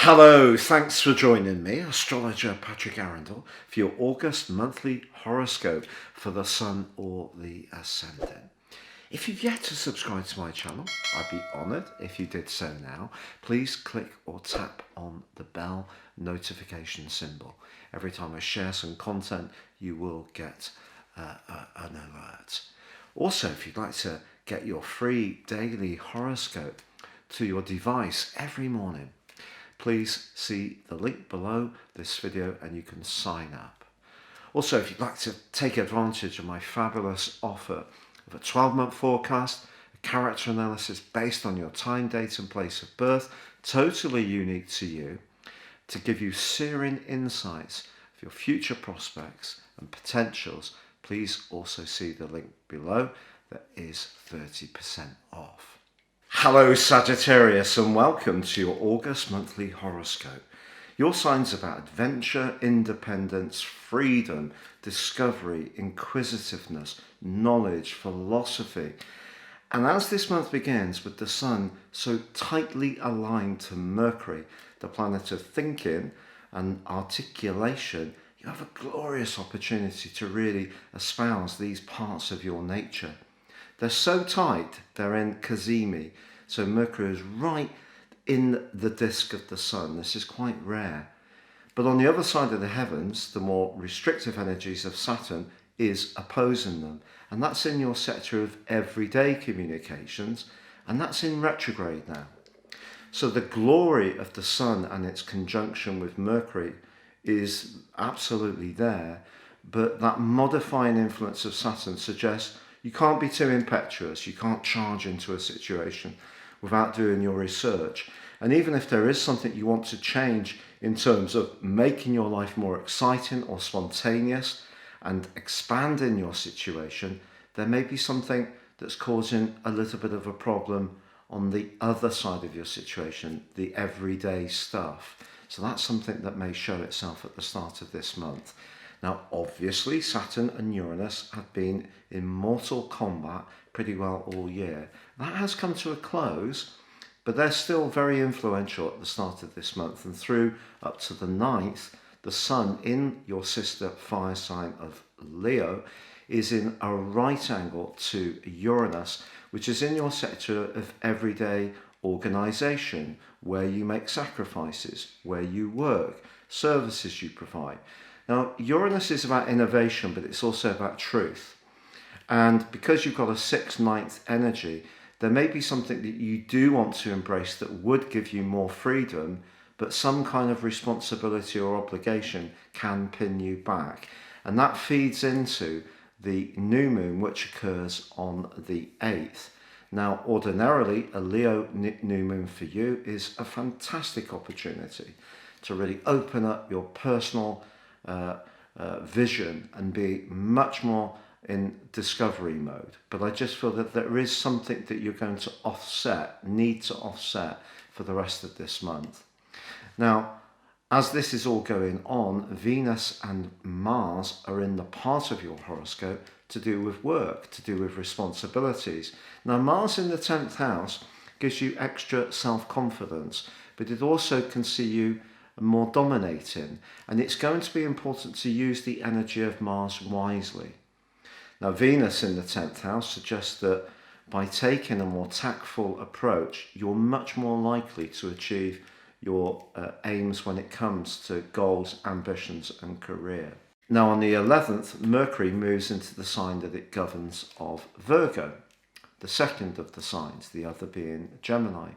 Hello, thanks for joining me, astrologer Patrick Arundell, for your August monthly horoscope for the Sun or the Ascendant. If you've yet to subscribe to my channel, I'd be honoured if you did so now. Please click or tap on the bell notification symbol. Every time I share some content, you will get an alert. Also, if you'd like to get your free daily horoscope to your device every morning, please see the link below this video and you can sign up. Also, if you'd like to take advantage of my fabulous offer of a 12-month forecast, a character analysis based on your time, date and place of birth, totally unique to you, to give you searing insights of your future prospects and potentials, please also see the link below. That is 30% off. Hello Sagittarius and welcome to your August monthly horoscope. Your sign's about adventure, independence, freedom, discovery, inquisitiveness, knowledge, philosophy. And as this month begins with the Sun so tightly aligned to Mercury, the planet of thinking and articulation, you have a glorious opportunity to really espouse these parts of your nature. They're so tight, they're in Cazimi, so Mercury is right in the disk of the Sun. This is quite rare. But on the other side of the heavens, the more restrictive energies of Saturn is opposing them. And that's in your sector of everyday communications, and that's in retrograde now. So the glory of the Sun and its conjunction with Mercury is absolutely there, but that modifying influence of Saturn suggests you can't be too impetuous, you can't charge into a situation without doing your research. And even if there is something you want to change in terms of making your life more exciting or spontaneous and expanding your situation, there may be something that's causing a little bit of a problem on the other side of your situation, the everyday stuff. So that's something that may show itself at the start of this month. Now, obviously, Saturn and Uranus have been in mortal combat pretty well all year. That has come to a close, but they're still very influential at the start of this month. And through up to the 9th, the Sun in your sister fire sign of Leo is in a right angle to Uranus, which is in your sector of everyday organisation, where you make sacrifices, where you work, services you provide. Now, Uranus is about innovation, but it's also about truth. And because you've got a 6/9 energy, there may be something that you do want to embrace that would give you more freedom, but some kind of responsibility or obligation can pin you back. And that feeds into the new moon, which occurs on the 8th. Now, ordinarily, a Leo new moon for you is a fantastic opportunity to really open up your personal vision and be much more in discovery mode. But I just feel that there is something that you're going to need to offset for the rest of this month. Now, as this is all going on, Venus and Mars are in the part of your horoscope to do with work, to do with responsibilities. Now, Mars in the 10th house gives you extra self-confidence, but it also can see you more dominating, and it's going to be important to use the energy of Mars wisely. Now, Venus in the 10th house suggests that by taking a more tactful approach, you're much more likely to achieve your aims when it comes to goals, ambitions and career. Now, on the 11th, Mercury moves into the sign that it governs of Virgo, the second of the signs, the other being Gemini.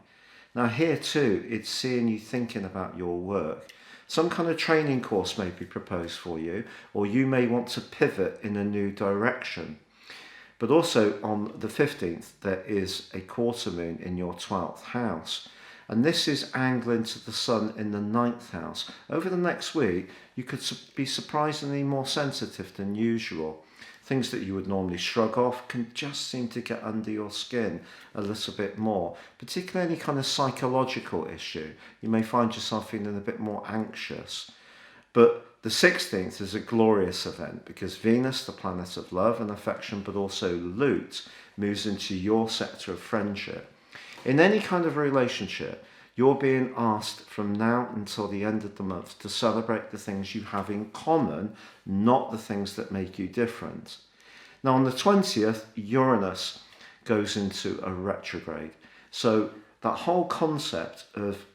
Now here too, it's seeing you thinking about your work. Some kind of training course may be proposed for you, or you may want to pivot in a new direction. But also on the 15th, there is a quarter moon in your 12th house. And this is angling to the Sun in the 9th house. Over the next week, you could be surprisingly more sensitive than usual. Things that you would normally shrug off can just seem to get under your skin a little bit more, particularly any kind of psychological issue. You may find yourself feeling a bit more anxious. But the 16th is a glorious event because Venus, the planet of love and affection, but also Lute, moves into your sector of friendship. In any kind of relationship, you're being asked from now until the end of the month to celebrate the things you have in common, not the things that make you different. Now on the 20th, Uranus goes into a retrograde. So that whole concept of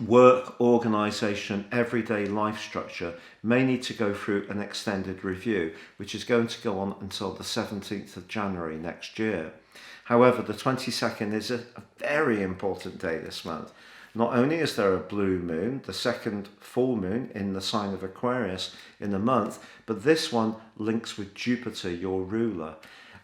work, organisation, everyday life structure may need to go through an extended review, which is going to go on until the 17th of January next year. However, the 22nd is a very important day this month. Not only is there a blue moon, the second full moon in the sign of Aquarius in the month, but this one links with Jupiter, your ruler.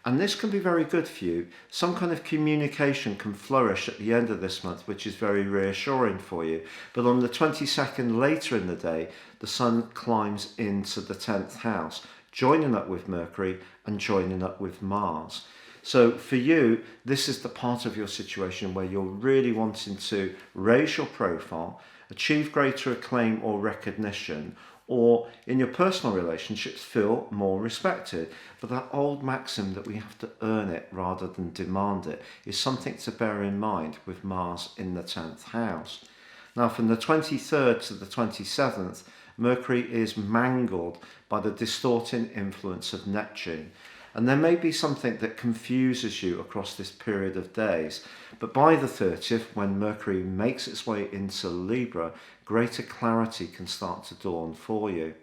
And this can be very good for you. Some kind of communication can flourish at the end of this month, which is very reassuring for you. But on the 22nd, later in the day, the sun climbs into the 10th house, joining up with Mercury and joining up with Mars. So for you, this is the part of your situation where you're really wanting to raise your profile, achieve greater acclaim or recognition, or in your personal relationships feel more respected. But that old maxim that we have to earn it rather than demand it is something to bear in mind with Mars in the 10th house. Now from the 23rd to the 27th, Mercury is mangled by the distorting influence of Neptune. And there may be something that confuses you across this period of days. But by the 30th, when Mercury makes its way into Libra, greater clarity can start to dawn for you.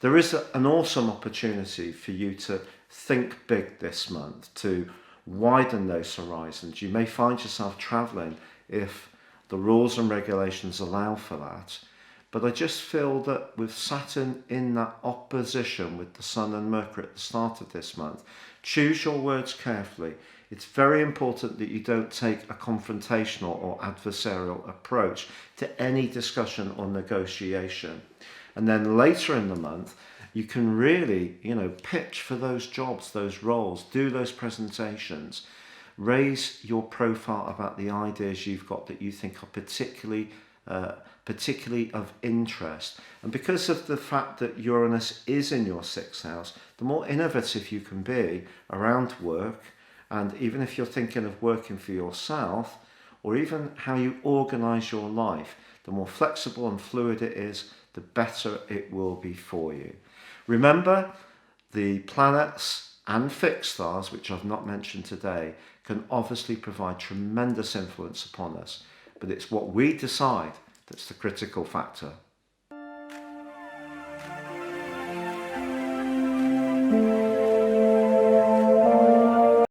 There is an awesome opportunity for you to think big this month, to widen those horizons. You may find yourself travelling if the rules and regulations allow for that. But I just feel that with Saturn in that opposition with the Sun and Mercury at the start of this month, choose your words carefully. It's very important that you don't take a confrontational or adversarial approach to any discussion or negotiation. And then later in the month, you can really, pitch for those jobs, those roles, do those presentations, raise your profile about the ideas you've got that you think are particularly of interest. And because of the fact that Uranus is in your 6th house, the more innovative you can be around work, and even if you're thinking of working for yourself, or even how you organise your life, the more flexible and fluid it is, the better it will be for you. Remember, the planets and fixed stars, which I've not mentioned today, can obviously provide tremendous influence upon us, but it's what we decide that's the critical factor.